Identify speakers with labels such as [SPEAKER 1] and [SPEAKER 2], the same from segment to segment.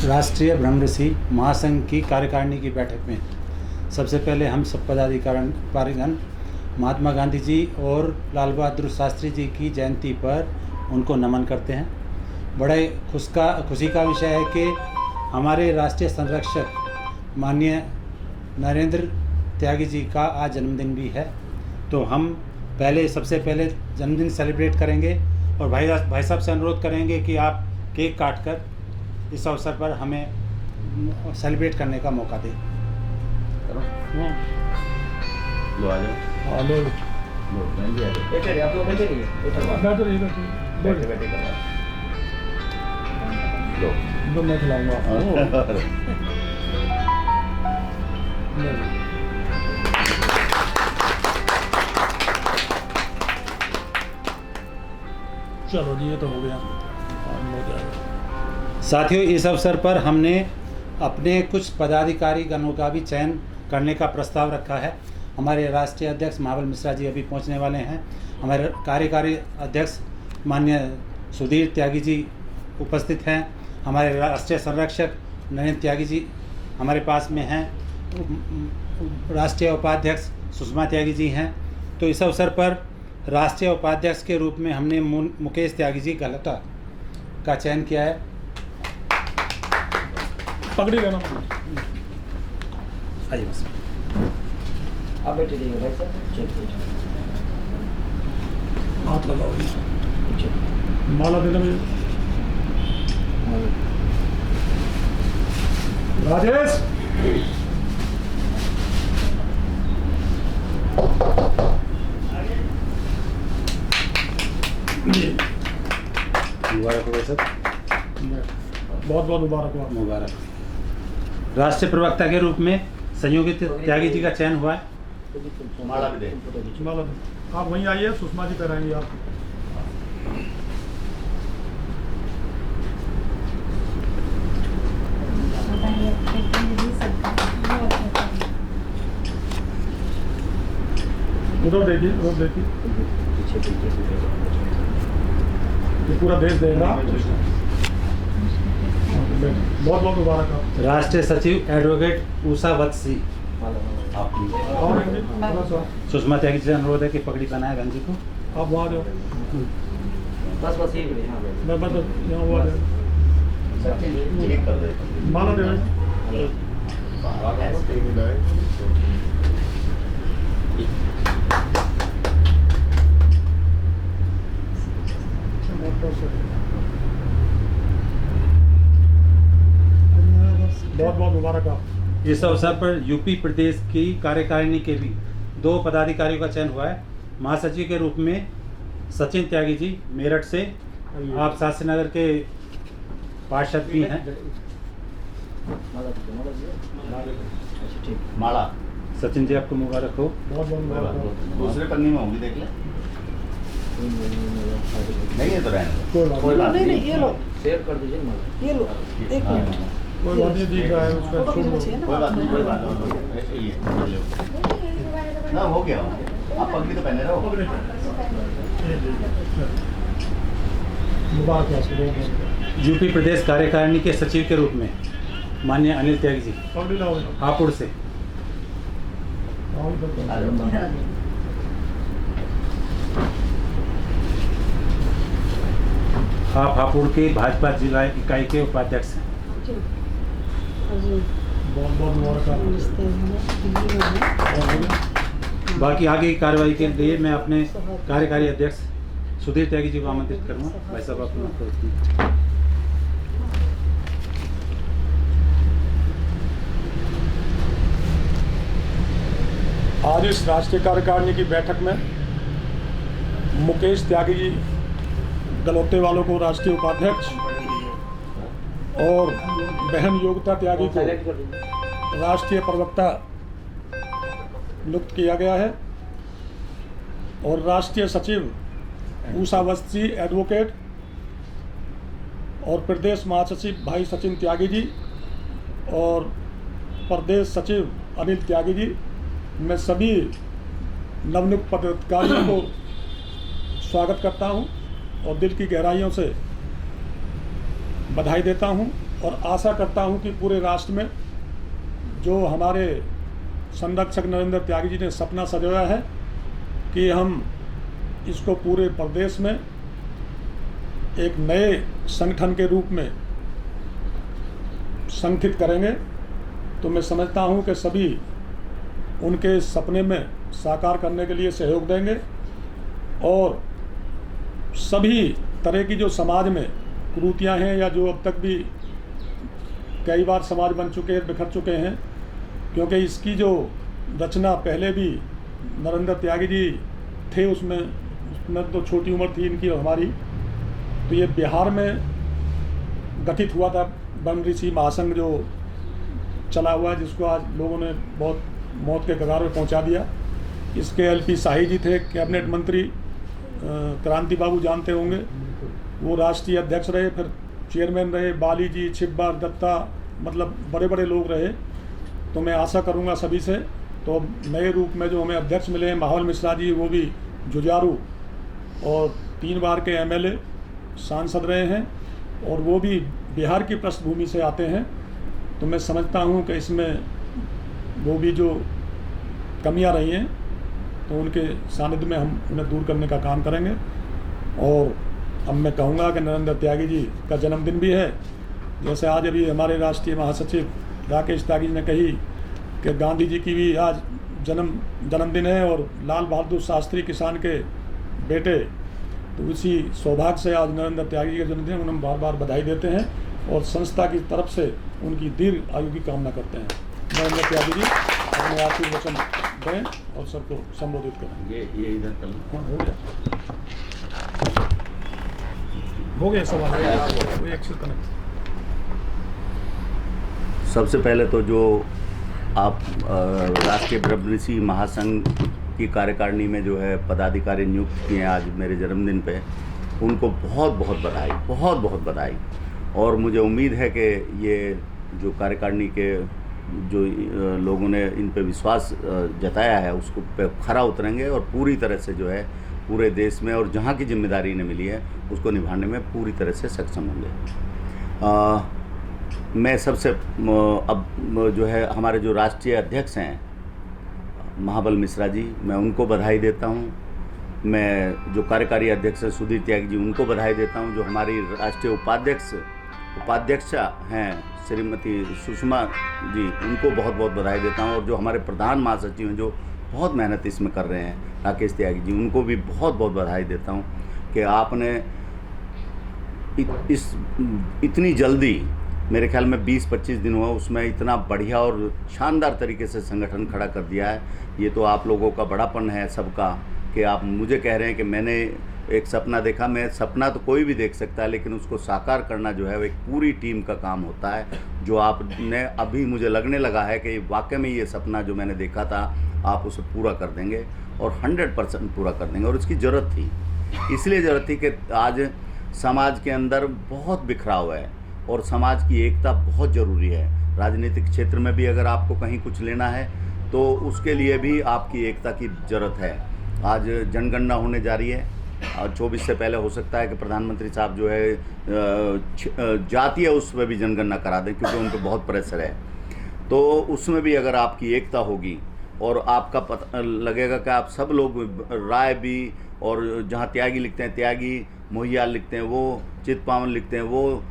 [SPEAKER 1] राष्ट्रीय ब्रह्मऋषि महासंघ की कार्यकारिणी की बैठक में सबसे पहले हम सब पदाधिकारीगण महात्मा गांधी जी और लाल बहादुर शास्त्री जी की जयंती पर उनको नमन करते हैं। बड़े खुशी का विषय है कि हमारे राष्ट्रीय संरक्षक माननीय नरेंद्र त्यागी जी का आज जन्मदिन भी है, तो हम सबसे पहले जन्मदिन सेलिब्रेट करेंगे और भाई साहब से अनुरोध करेंगे कि आप केक काटकर इस अवसर पर हमें सेलिब्रेट करने का मौका दें।
[SPEAKER 2] लो आ जाओ। लो बैठे आप लोग बैठे बैठे लो मैं खिलाऊंगा आपको।
[SPEAKER 3] चलो जी, ये तो हो गया।
[SPEAKER 1] साथियों, इस अवसर पर हमने अपने कुछ पदाधिकारी गणों का भी चयन करने का प्रस्ताव रखा है। हमारे राष्ट्रीय अध्यक्ष महाबल मिश्रा जी अभी पहुंचने वाले हैं। हमारे कार्यकारी अध्यक्ष माननीय सुधीर त्यागी जी उपस्थित हैं। हमारे राष्ट्रीय संरक्षक नरेंद्र त्यागी जी हमारे पास में हैं। राष्ट्रीय उपाध्यक्ष सुषमा त्यागी जी हैं। तो इस अवसर पर राष्ट्रीय उपाध्यक्ष के रूप में हमने मुकेश त्यागी जी गलता का चयन किया है।
[SPEAKER 3] पकड़ी लेना।
[SPEAKER 1] आइए बस
[SPEAKER 2] आप बैठे रहिए भाई साहब।
[SPEAKER 3] हाथ लगाओ जी। माला देना मुझे। राजेश
[SPEAKER 1] मुबारक हो सर।
[SPEAKER 3] बहुत बहुत मुबारक हो।
[SPEAKER 1] मुबारक। राष्ट्रीय प्रवक्ता के रूप में संयोगी त्यागी जी का चयन हुआ है।
[SPEAKER 2] माला भी दे।
[SPEAKER 3] माला दे। आप वहीं आइए, सुषमा जी कराएंगे आप। उधर देखिए, उधर देखिए। ये पूरा देश देगा। बहुत बहुत मुबारक आप।
[SPEAKER 1] राष्ट्रीय सचिव एडवोकेट उषा वत्सी। सुषमा त्यागी जी से अनुरोध है कि पगड़ी पहनाए बहन जी को।
[SPEAKER 3] आप वहाँ जाओ।
[SPEAKER 2] बस यही करिए।
[SPEAKER 3] मैं बस यहाँ वहाँ जाओ। माला दे। बहुत बहुत मुबारक आप।
[SPEAKER 1] इस अवसर पर यूपी प्रदेश की कार्यकारिणी के भी 2 पदाधिकारियों का चयन हुआ है। महासचिव के रूप में सचिन त्यागी जी मेरठ से, आप शास्त्री नगर के पार्षद भी हैं।
[SPEAKER 2] माला
[SPEAKER 1] सचिन जी आपको मुबारक हो।
[SPEAKER 3] बहुत बहुत मुबारक।
[SPEAKER 2] दूसरे पन्नी में होंगी, देख ले। नहीं है तो रहने
[SPEAKER 3] कोई बात
[SPEAKER 2] नहीं।
[SPEAKER 4] नहीं, ये लो।
[SPEAKER 2] शेयर कर दीजिए माला।
[SPEAKER 4] ये लो, एक मिनट।
[SPEAKER 3] कोई बात नहीं, दिख रहा है उसका।
[SPEAKER 4] फोटो खींचना चाहिए ना।
[SPEAKER 2] कोई बात नहीं, कोई बात नहीं। ये ना हो गया। आप पगड़ी तो पहने रहो।
[SPEAKER 3] मुबारक आपको।
[SPEAKER 1] यूपी प्रदेश कार्यकारिणी के सचिव के रूप में माननीय अनिल त्यागी जी
[SPEAKER 3] पकड़ी लाओ।
[SPEAKER 1] हापुड़ से। आप हापुड़ के भाजपा जिला इकाई के उपाध्यक्ष हैं।
[SPEAKER 3] बहुत बहुत मुबारक आप।
[SPEAKER 1] बाकी आगे की कार्रवाई के लिए मैं अपने कार्यकारी अध्यक्ष सुधीर त्यागी जी को आमंत्रित करूँगा। भाई साहब अपना।
[SPEAKER 3] आज इस राष्ट्रीय कार्यकारिणी की बैठक में मुकेश त्यागी जी गलौते वालों को राष्ट्रीय उपाध्यक्ष और बहन योगिता त्यागी को राष्ट्रीय प्रवक्ता नियुक्त किया गया है और राष्ट्रीय सचिव उषा वत्सी एडवोकेट और प्रदेश महासचिव भाई सचिन त्यागी जी और प्रदेश सचिव अनिल त्यागी जी, मैं सभी नवनियुक्त पदाधिकारियों को स्वागत करता हूं और दिल की गहराइयों से बधाई देता हूं और आशा करता हूं कि पूरे राष्ट्र में जो हमारे संरक्षक नरेंद्र त्यागी जी ने सपना सजाया है कि हम इसको पूरे प्रदेश में एक नए संगठन के रूप में संगठित करेंगे, तो मैं समझता हूं कि सभी उनके सपने में साकार करने के लिए सहयोग देंगे और सभी तरह की जो समाज में कुरीतियां हैं या जो अब तक भी कई बार समाज बन चुके हैं, बिखर चुके हैं, क्योंकि इसकी जो रचना पहले भी नरेंद्र त्यागी जी थे, उसमें तो छोटी उम्र थी इनकी और हमारी, तो ये बिहार में गठित हुआ था ब्रह्म ऋषि महासंघ जो चला हुआ है, जिसको आज लोगों ने बहुत मौत के कगार में पहुंचा दिया। इसके एलपी शाही जी थे कैबिनेट मंत्री, क्रांति बाबू जानते होंगे, वो राष्ट्रीय अध्यक्ष रहे, फिर चेयरमैन रहे, बाली जी, छिब्बर, दत्ता, मतलब बड़े बड़े लोग रहे। तो मैं आशा करूंगा सभी से, तो नए रूप में जो हमें अध्यक्ष मिले हैं माहौल मिश्रा जी, वो भी जुझारू और 3 बार के एमएलए सांसद रहे हैं और वो भी बिहार की पृष्ठभूमि से आते हैं। तो मैं समझता हूं कि इसमें वो भी जो कमियां रही हैं तो उनके सानिध्य में हम उन्हें दूर करने का काम करेंगे। और अब मैं कहूँगा कि नरेंद्र त्यागी जी का जन्मदिन भी है, जैसे आज अभी हमारे राष्ट्रीय महासचिव राकेश त्यागी जी ने कही कि गांधी जी की भी आज जन्मदिन है और लाल बहादुर शास्त्री किसान के बेटे, तो इसी सौभाग्य से आज नरेंद्र त्यागी जी का जन्मदिन, उन्हें बार बार बधाई देते हैं और संस्था की तरफ से उनकी दीर्घ आयु की कामना करते हैं। नरेंद्र त्यागी जी अपने आखिरी वचन दें और सबको संबोधित करें।
[SPEAKER 2] ये इधर कर लो।
[SPEAKER 3] हाँ, हो गया सवाल, कोई एक्शन कनेक्ट।
[SPEAKER 2] सबसे पहले तो जो आप राष्ट्रीय ब्रह्म ऋषि महासंघ की कार्यकारिणी में जो है पदाधिकारी नियुक्त किए हैं आज मेरे जन्मदिन पे, उनको बहुत बहुत बधाई, बहुत बहुत बधाई। और मुझे उम्मीद है कि ये जो कार्यकारिणी के जो लोगों ने इन पे विश्वास जताया है उसको पे खरा उतरेंगे और पूरी तरह से जो है पूरे देश में और जहाँ की जिम्मेदारी इन्हें मिली है उसको निभाने में पूरी तरह से सक्षम होंगे। मैं सबसे अब जो है हमारे जो राष्ट्रीय अध्यक्ष हैं महाबल मिश्रा जी, मैं उनको बधाई देता हूँ। मैं जो कार्यकारी अध्यक्ष हैं सुधीर त्यागी जी, उनको बधाई देता हूँ। जो हमारी राष्ट्रीय उपाध्यक्षा हैं श्रीमती सुषमा जी, उनको बहुत बहुत बधाई देता हूँ। और जो हमारे प्रधान महासचिव हैं जो बहुत मेहनत इसमें कर रहे हैं राकेश त्यागी जी, उनको भी बहुत बहुत बधाई देता हूँ कि आपने इतनी जल्दी, मेरे ख्याल में 20-25 दिन हुआ, उसमें इतना बढ़िया और शानदार तरीके से संगठन खड़ा कर दिया है। ये तो आप लोगों का बड़ापन है सबका कि आप मुझे कह रहे हैं कि मैंने एक सपना देखा। मैं सपना तो कोई भी देख सकता है, लेकिन उसको साकार करना जो है वो एक पूरी टीम का काम होता है। जो आपने अभी मुझे लगने लगा है कि वाकई में ये सपना जो मैंने देखा था आप उसे पूरा कर देंगे और 100% पूरा कर देंगे। और उसकी ज़रूरत थी, इसलिए ज़रूरत थी कि आज समाज के अंदर बहुत बिखराव है और समाज की एकता बहुत ज़रूरी है। राजनीतिक क्षेत्र में भी अगर आपको कहीं कुछ लेना है तो उसके लिए भी आपकी एकता की ज़रूरत है। आज जनगणना होने जा रही है और 24 से पहले हो सकता है कि प्रधानमंत्री साहब जो है जातीय उस पर भी जनगणना करा दें, क्योंकि उन पर बहुत प्रेशर है। तो उसमें भी अगर आपकी एकता होगी और आपका पता लगेगा कि आप सब लोग राय भी, और जहाँ त्यागी लिखते हैं त्यागी, मोहियाल लिखते हैं वो, चितपावन लिखते हैं वो,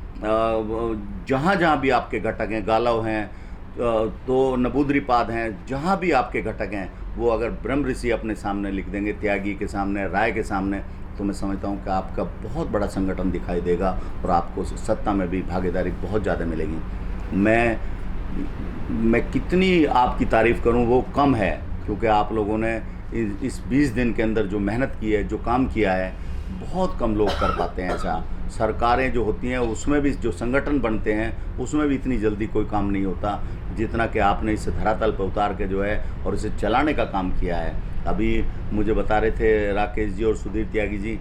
[SPEAKER 2] जहाँ जहाँ भी आपके घटक हैं, गालव हैं तो नबूदरीपाद हैं, जहाँ भी आपके घटक हैं वो अगर ब्रह्म ऋषि अपने सामने लिख देंगे, त्यागी के सामने, राय के सामने, तो मैं समझता हूँ कि आपका बहुत बड़ा संगठन दिखाई देगा और आपको सत्ता में भी भागीदारी बहुत ज़्यादा मिलेगी। मैं कितनी आपकी तारीफ़ करूँ वो कम है, क्योंकि आप लोगों ने इस 20 दिन के अंदर जो मेहनत की है, जो काम किया है, बहुत कम लोग कर पाते हैं ऐसा। सरकारें जो होती हैं उसमें भी, जो संगठन बनते हैं उसमें भी इतनी जल्दी कोई काम नहीं होता जितना कि आपने इसे धरातल पर उतार के जो है और इसे चलाने का काम किया है। अभी मुझे बता रहे थे राकेश जी और सुधीर त्यागी जी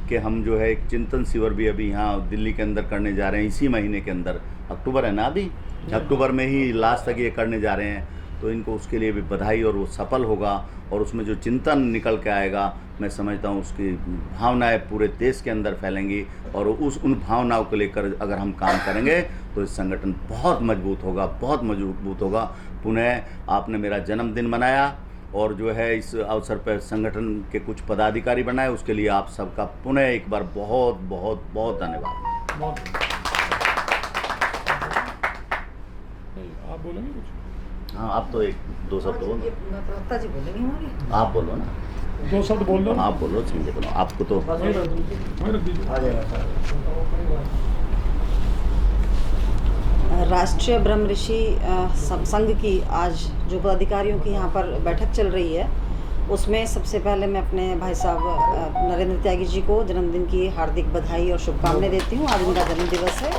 [SPEAKER 2] कि हम जो है एक चिंतन शिविर भी अभी यहाँ दिल्ली के अंदर करने जा रहे हैं, इसी महीने के अंदर, अक्टूबर है ना, अभी अक्टूबर में ही लास्ट तक ये करने जा रहे हैं। तो इनको उसके लिए भी बधाई, और वो सफल होगा और उसमें जो चिंतन निकल के आएगा, मैं समझता हूँ उसकी भावनाएं पूरे देश के अंदर फैलेंगी, और उन भावनाओं को लेकर अगर हम काम करेंगे तो इस संगठन बहुत मजबूत होगा, बहुत मजबूत होगा। पुनः आपने मेरा जन्मदिन मनाया और जो है इस अवसर पर संगठन के कुछ पदाधिकारी बनाए, उसके लिए आप सबका पुनः एक बार बहुत बहुत बहुत धन्यवाद।
[SPEAKER 3] आप बोलेंगे कुछ?
[SPEAKER 2] हाँ, आप तो एक दो शब्द बोलो।
[SPEAKER 4] प्रवक्ता जी बोलेंगे हमारे।
[SPEAKER 2] आप बोलो ना,
[SPEAKER 3] 2 शब्द बोल दो।
[SPEAKER 2] आप बोलो, समझे बोलो, आपको तो
[SPEAKER 3] वहीं रख दीजिए।
[SPEAKER 4] राष्ट्रीय ब्रह्म ऋषि संघ की आज जो पदाधिकारियों की यहाँ पर बैठक चल रही है, उसमें सबसे पहले मैं अपने भाई साहब नरेंद्र त्यागी जी को जन्मदिन की हार्दिक बधाई और शुभकामनाएं देती हूँ। आज उनका जन्मदिवस है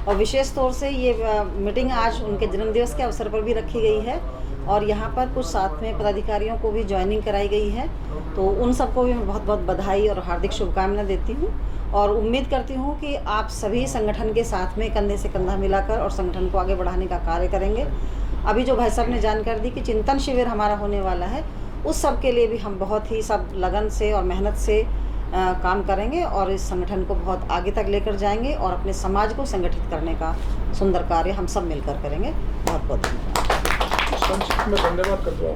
[SPEAKER 4] और विशेष तौर से ये मीटिंग आज उनके जन्मदिवस के अवसर पर भी रखी गई है और यहाँ पर कुछ साथ में पदाधिकारियों को भी ज्वाइनिंग कराई गई है। तो उन सबको भी मैं बहुत बहुत बधाई और हार्दिक शुभकामनाएं देती हूँ और उम्मीद करती हूँ कि आप सभी संगठन के साथ में कंधे से कंधा मिलाकर और संगठन को आगे बढ़ाने का कार्य करेंगे। अभी जो भाई साहब ने जानकारी दी कि चिंतन शिविर हमारा होने वाला है, उस सब के लिए भी हम बहुत ही सब लगन से और मेहनत से काम करेंगे और इस संगठन को बहुत आगे तक लेकर जाएंगे और अपने समाज को संगठित करने का सुंदर कार्य हम सब मिलकर करेंगे। बहुत बहुत धन्यवाद।
[SPEAKER 3] संक्षिप्त में धन्यवाद कर दो।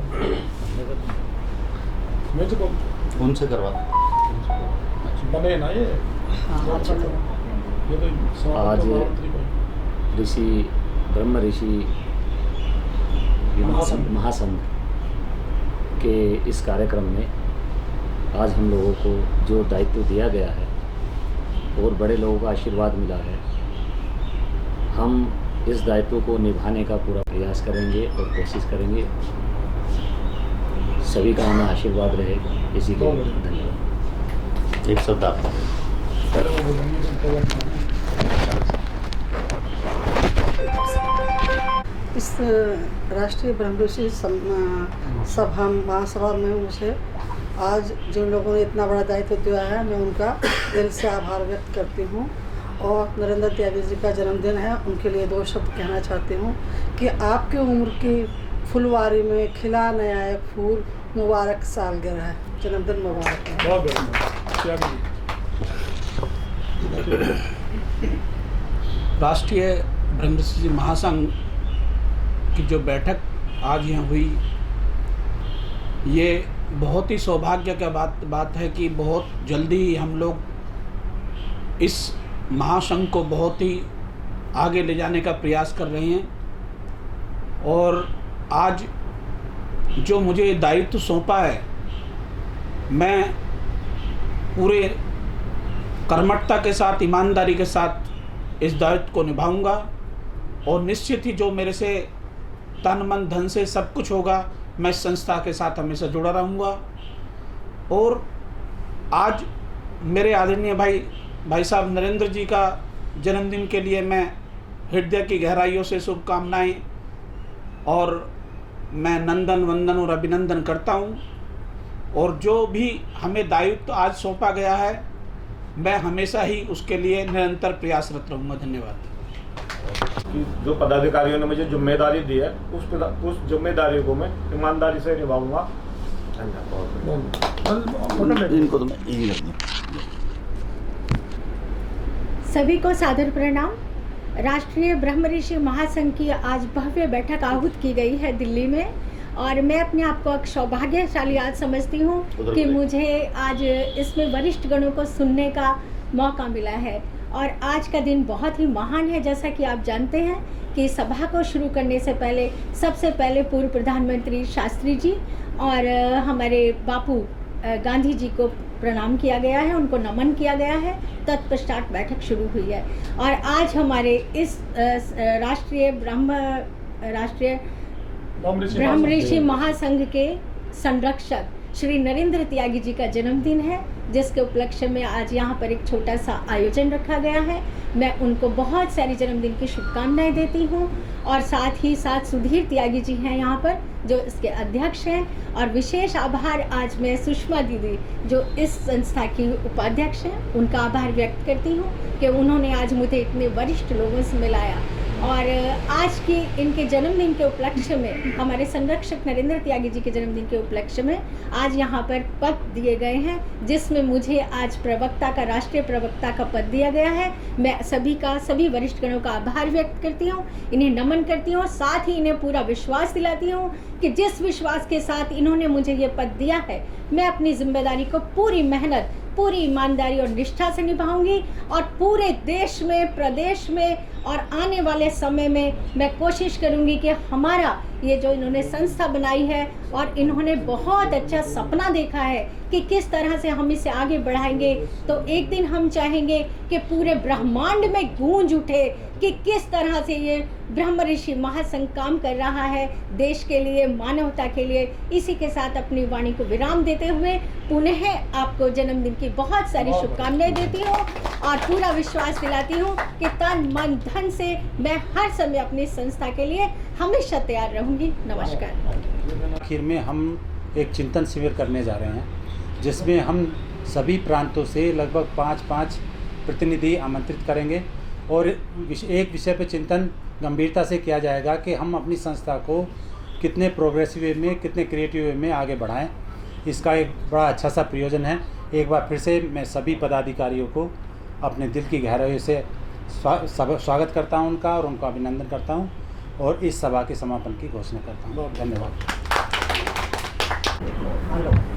[SPEAKER 3] मैं तो
[SPEAKER 2] उनसे करवा
[SPEAKER 3] बने ना ये।
[SPEAKER 4] हाँ, अच्छा तो
[SPEAKER 3] ये तो
[SPEAKER 5] आज ऋषि ब्रह्म ऋषि महासंघ के इस कार्यक्रम में आज हम लोगों को जो दायित्व दिया गया है और बड़े लोगों का आशीर्वाद मिला है, हम इस दायित्व को निभाने का पूरा प्रयास करेंगे और कोशिश करेंगे। सभी का हमें आशीर्वाद रहे, इसी के लिए धन्यवाद।
[SPEAKER 2] एक शब्द आप
[SPEAKER 6] इस राष्ट्रीय ब्रह्म ऋषि सभा महासभा में मुझे आज जिन लोगों ने इतना बड़ा दायित्व दिया है, मैं उनका दिल से आभार व्यक्त करती हूँ। और नरेंद्र त्यागी जी का जन्मदिन है, उनके लिए 2 शब्द कहना चाहती हूँ कि आपकी उम्र की फुलवारी में खिला नया एक फूल, मुबारक सालगिरह है, जन्मदिन मुबारक है।
[SPEAKER 3] बहुत
[SPEAKER 7] राष्ट्रीय ब्रह्म ऋषि महासंघ की जो बैठक आज यहाँ हुई, ये बहुत ही सौभाग्य का बात है कि बहुत जल्दी ही हम लोग इस महासंघ को बहुत ही आगे ले जाने का प्रयास कर रहे हैं। और आज जो मुझे दायित्व सौंपा है, मैं पूरे कर्मठता के साथ, ईमानदारी के साथ इस दायित्व को निभाऊंगा और निश्चित ही जो मेरे से तन मन धन से सब कुछ होगा, मैं इस संस्था के साथ हमेशा जुड़ा रहूँगा। और आज मेरे आदरणीय भाई साहब नरेंद्र जी का जन्मदिन के लिए मैं हृदय की गहराइयों से शुभकामनाएं और मैं नंदन वंदन और अभिनंदन करता हूं। और जो भी हमें दायित्व आज सौंपा गया है, मैं हमेशा ही उसके लिए निरंतर प्रयासरत रहूँगा। धन्यवाद।
[SPEAKER 8] कि जो पदाधिकारियों ने मुझे जिम्मेदारी दी है, उस जिम्मेदारी को मैं ईमानदारी से निभाऊंगा।
[SPEAKER 2] इनको तो मैं यही रख दूँ।
[SPEAKER 9] सभी को सादर प्रणाम। राष्ट्रीय ब्रह्म ऋषि महासंघ की आज भव्य बैठक आहूत की गई है दिल्ली में, और मैं अपने आप को एक सौभाग्यशाली आज समझती हूँ कि मुझे आज इसमें वरिष्ठ गणों को सुनने का मौका मिला है। और आज का दिन बहुत ही महान है। जैसा कि आप जानते हैं कि सभा को शुरू करने से पहले सबसे पहले पूर्व प्रधानमंत्री शास्त्री जी और हमारे बापू गांधी जी को प्रणाम किया गया है, उनको नमन किया गया है। तत्पश्चात बैठक शुरू हुई है और आज हमारे इस राष्ट्रीय ब्रह्म ऋषि महासंघ के संरक्षक श्री नरेंद्र त्यागी जी का जन्मदिन है, जिसके उपलक्ष्य में आज यहाँ पर एक छोटा सा आयोजन रखा गया है। मैं उनको बहुत सारी जन्मदिन की शुभकामनाएं देती हूँ और साथ ही साथ सुधीर त्यागी जी हैं यहाँ पर जो इसके अध्यक्ष हैं। और विशेष आभार आज मैं सुषमा दीदी जो इस संस्था की उपाध्यक्ष हैं, उनका आभार व्यक्त करती हूँ कि उन्होंने आज मुझे इतने वरिष्ठ लोगों से मिलाया और आज की इनके जन्मदिन के उपलक्ष्य में, हमारे संरक्षक नरेंद्र त्यागी जी के जन्मदिन के उपलक्ष्य में आज यहाँ पर पद दिए गए हैं, जिसमें मुझे आज प्रवक्ता का, राष्ट्रीय प्रवक्ता का पद दिया गया है। मैं सभी वरिष्ठ गणों का आभार व्यक्त करती हूँ, इन्हें नमन करती हूँ, साथ ही इन्हें पूरा विश्वास दिलाती हूँ कि जिस विश्वास के साथ इन्होंने मुझे ये पद दिया है, मैं अपनी जिम्मेदारी को पूरी मेहनत, पूरी ईमानदारी और निष्ठा से निभाऊंगी और पूरे देश में, प्रदेश में और आने वाले समय में मैं कोशिश करूंगी कि हमारा ये जो इन्होंने संस्था बनाई है और इन्होंने बहुत अच्छा सपना देखा है कि किस तरह से हम इसे आगे बढ़ाएंगे, तो एक दिन हम चाहेंगे कि पूरे ब्रह्मांड में गूंज उठे कि किस तरह से ये ब्रह्म ऋषि महासंघ काम कर रहा है देश के लिए, मानवता के लिए। इसी के साथ अपनी वाणी को विराम देते हुए पुनः आपको जन्मदिन की बहुत सारी शुभकामनाएं देती हूँ और पूरा विश्वास दिलाती हूँ कि तन मन धन से मैं हर समय अपनी संस्था के लिए हमेशा तैयार रहूँगी। नमस्कार।
[SPEAKER 1] आखिर में हम एक चिंतन शिविर करने जा रहे हैं, जिसमें हम सभी प्रांतों से लगभग 5 प्रतिनिधि आमंत्रित करेंगे और एक विषय पर चिंतन गंभीरता से किया जाएगा कि हम अपनी संस्था को कितने प्रोग्रेसिव वे में, कितने क्रिएटिव वे में आगे बढ़ाएं। इसका एक बड़ा अच्छा सा प्रयोजन है। एक बार फिर से मैं सभी पदाधिकारियों को अपने दिल की गहराई से स्वागत करता हूं उनका और उनका अभिनंदन करता हूं और इस सभा के समापन की घोषणा करता हूं। धन्यवाद।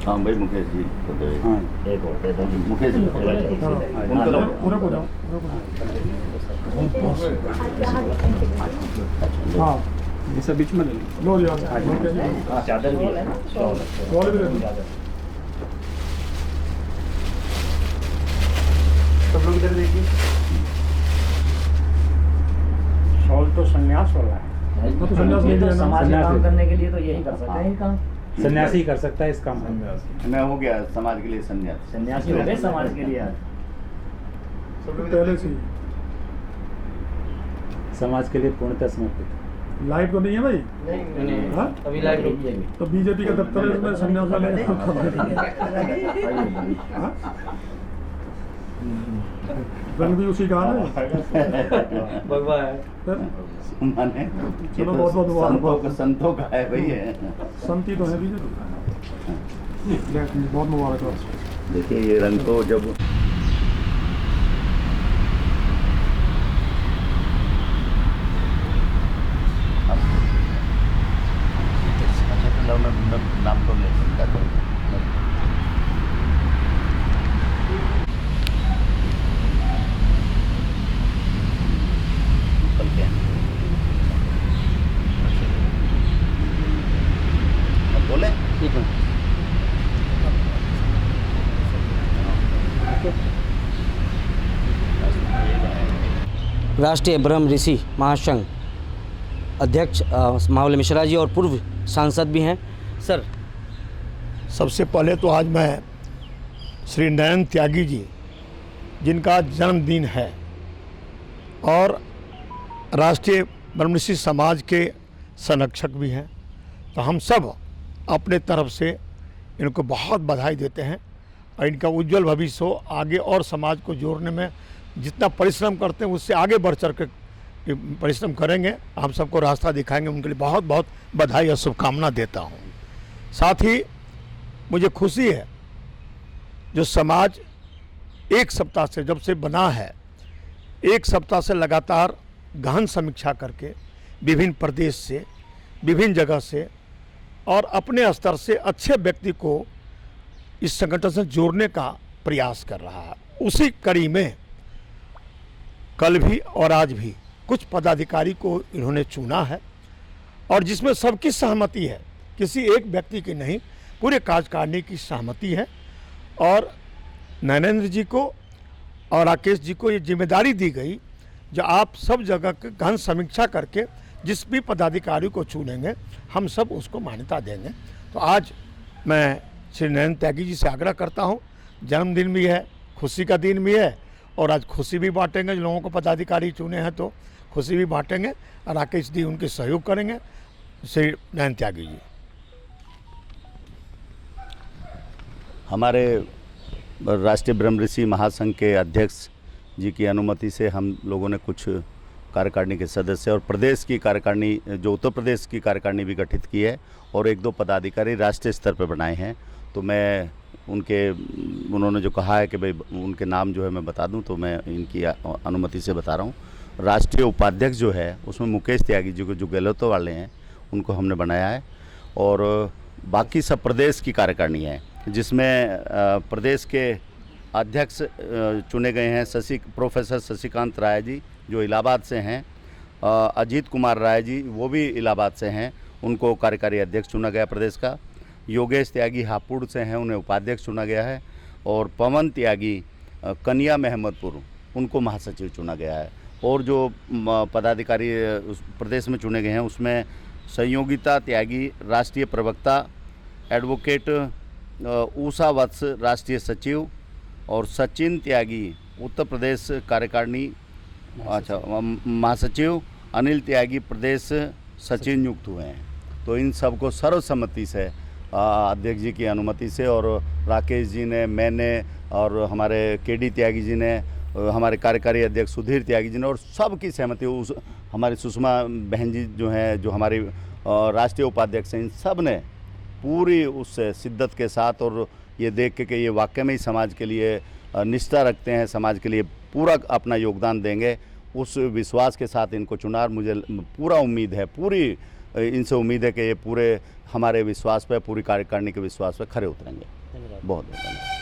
[SPEAKER 2] हाँ भाई मुकेश जी,
[SPEAKER 1] हाँ
[SPEAKER 5] एक और दे दो।
[SPEAKER 2] मुकेश जी
[SPEAKER 3] हाँ, ये सब बीच में ले लो।
[SPEAKER 5] चादर भी है,
[SPEAKER 3] शॉल भी ले लो। सब लोग इधर देखिए। शॉल तो संन्यास वाला है।
[SPEAKER 5] तो
[SPEAKER 3] संन्यास नहीं देना।
[SPEAKER 5] समाज में काम करने के लिए तो यही कर सकते हैं काम।
[SPEAKER 1] सन्यासी कर सकता है इस काम को।
[SPEAKER 2] मैं हो गया समाज के लिए सन्यासी।
[SPEAKER 5] सन्यासी हो गए समाज के लिए आज।
[SPEAKER 3] सब लोग पहले से
[SPEAKER 1] समाज के लिए पूर्णतः समर्पित।
[SPEAKER 3] लाइट तो नहीं है भाई?
[SPEAKER 5] नहीं
[SPEAKER 3] हाँ?
[SPEAKER 5] अभी लाइट रुकी है।
[SPEAKER 3] तो बीजेपी का दफ्तर है, उसमें संन्यास वाले रंग भी उसी का है।
[SPEAKER 2] माने
[SPEAKER 3] चलो बहुत मुबारक।
[SPEAKER 2] संतों का है भैया,
[SPEAKER 3] संती तो है बीजेपी। बहुत मुबारक।
[SPEAKER 2] देखिए ये रंग तो जब नाम तो ले सकता था। बोले ठीक है।
[SPEAKER 10] राष्ट्रीय ब्रह्म ऋषि महासंघ अध्यक्ष महाबली मिश्रा जी और पूर्व सांसद भी हैं। सर,
[SPEAKER 3] सबसे पहले तो आज मैं श्री नरेंद्र त्यागी जी, जिनका जन्मदिन है और राष्ट्रीय ब्रह्मऋषि समाज के संरक्षक भी हैं, तो हम सब अपने तरफ से इनको बहुत बधाई देते हैं और इनका उज्जवल भविष्य हो। आगे और समाज को जोड़ने में जितना परिश्रम करते हैं उससे आगे बढ़ चढ़ के परिश्रम करेंगे, हम सबको रास्ता दिखाएंगे। उनके लिए बहुत बहुत बधाई और शुभकामना देता हूँ। साथ ही मुझे खुशी है जो समाज एक सप्ताह से जब से बना है, एक सप्ताह से लगातार गहन समीक्षा करके विभिन्न प्रदेश से, विभिन्न जगह से और अपने स्तर से अच्छे व्यक्ति को इस संगठन से जोड़ने का प्रयास कर रहा है। उसी कड़ी में कल भी और आज भी कुछ पदाधिकारी को इन्होंने चुना है और जिसमें सबकी सहमति है, किसी एक व्यक्ति की नहीं, पूरे कार्यकारिणी की सहमति है। और नरेंद्र जी को और राकेश जी को ये जिम्मेदारी दी गई जो आप सब जगह के गहन समीक्षा करके जिस भी पदाधिकारी को चुनेंगे हम सब उसको मान्यता देंगे। तो आज मैं श्री नरेंद्र त्यागी जी से आग्रह करता हूँ, जन्मदिन भी है, खुशी का दिन भी है और आज खुशी भी बांटेंगे। लोगों को पदाधिकारी चुने हैं तो खुशी भी बांटेंगे और राकेश जी उनके सहयोग करेंगे। श्री नरेंद्र त्यागी जी।
[SPEAKER 2] हमारे राष्ट्रीय ब्रह्म ऋषि महासंघ के अध्यक्ष जी की अनुमति से हम लोगों ने कुछ कार्यकारिणी के सदस्य और प्रदेश की कार्यकारिणी जो उत्तर प्रदेश की कार्यकारिणी भी गठित की है और 1-2 पदाधिकारी राष्ट्रीय स्तर पर बनाए हैं। तो मैं उन्होंने जो कहा है कि भाई उनके नाम जो है मैं बता दूं, तो मैं इनकी अनुमति से बता रहा हूं। राष्ट्रीय उपाध्यक्ष जो है उसमें मुकेश त्यागी जी को जो गहलोत वाले हैं उनको हमने बनाया है, और बाकी सब प्रदेश की कार्यकारिणी है, जिसमें प्रदेश के अध्यक्ष चुने गए हैं प्रोफेसर शशिकांत राय जी जो इलाहाबाद से हैं, अजीत कुमार राय जी वो भी इलाहाबाद से हैं, उनको कार्यकारी अध्यक्ष चुना गया प्रदेश का। योगेश त्यागी हापुड़ से हैं, उन्हें उपाध्यक्ष चुना गया है, और पवन त्यागी कनिया महमदपुर उनको महासचिव चुना गया है। और जो पदाधिकारी उस प्रदेश में चुने गए हैं उसमें संयोगिता त्यागी राष्ट्रीय प्रवक्ता, एडवोकेट उषा वत्स राष्ट्रीय सचिव, और सचिन त्यागी उत्तर प्रदेश कार्यकारिणी महासचिव, अनिल त्यागी प्रदेश सचिव नियुक्त हुए हैं। तो इन सबको सर्वसम्मति से अध्यक्ष जी की अनुमति से, और राकेश जी ने, मैंने, और हमारे केडी त्यागी जी ने, हमारे कार्यकारी अध्यक्ष सुधीर त्यागी जी ने, और सबकी सहमति, उस हमारी सुषमा बहन जी जो हैं, जो हमारी राष्ट्रीय उपाध्यक्ष हैं, इन सब ने पूरी उस शिद्दत के साथ, और ये देख के कि ये वाकई में ही समाज के लिए निष्ठा रखते हैं, समाज के लिए पूरा अपना योगदान देंगे, उस विश्वास के साथ इनको चुना। मुझे पूरा उम्मीद है, पूरी इनसे उम्मीद है कि ये पूरे हमारे विश्वास पर, पूरी कार्यकारिणी के विश्वास पर खरे उतरेंगे। बहुत बहुत धन्यवाद।